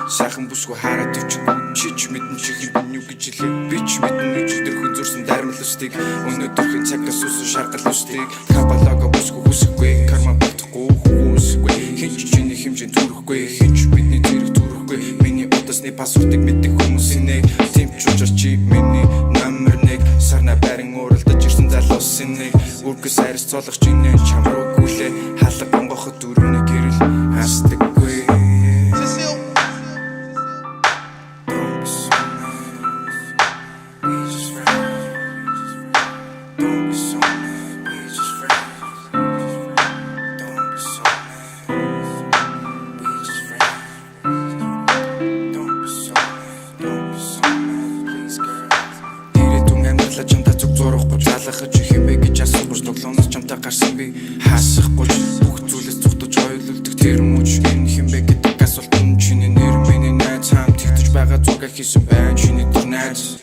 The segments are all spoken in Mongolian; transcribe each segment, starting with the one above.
Сайхан бүсгүй хараад өвчгүй чич мэдэн чих юм юу гэж хэлээ. Би ч мэдэн өчигдөр хүн зурсан дармал устыг өнөөдрхийн цагаас үсэн шаргал устыг кабалага бүсгүй хүсэхгүй карма батхгүй хүсэхгүй хинч чиний хэмжээ төрөхгүй хинч бидний зэрэг төрөхгүй миний удасны пассвортыг мэддэг хүмүүс инээ тэмчүүлж чи миний номер 1 сарна барин уралдаж ирсэн залуус инээ үргээс айрс цолох чинээ чам руу гүлээ халаг гонгоход дөрөвний гэрэл хастаггүй. Чамтай зүг зурахгүй залгах чи хэмбэ гэж асууж тоглоноос чамтай гарсан би хасахгүй бүх зүйлээс зүгтж ойлулдаг тэр мөч энэ хэмбэ гэдэг асуулт нь чиний нэр миний найз хамт тэгтэж байгаа зүгээ хийсэн байна чиний тэр найз.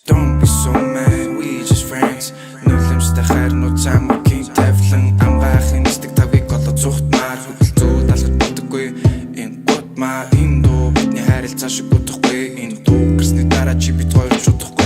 Don't be so mad, we just friends. Нулимстай хайрнууд замгийн тавлан амгаахын стик тавыг голоо зүхтмаар хөдөлцөө талхад бодоггүй энэ гот маа энэ дуу бидний харилцаа шиг бодохгүй энэ дуу гэрсний дараа чи бит хоёр чудахгүй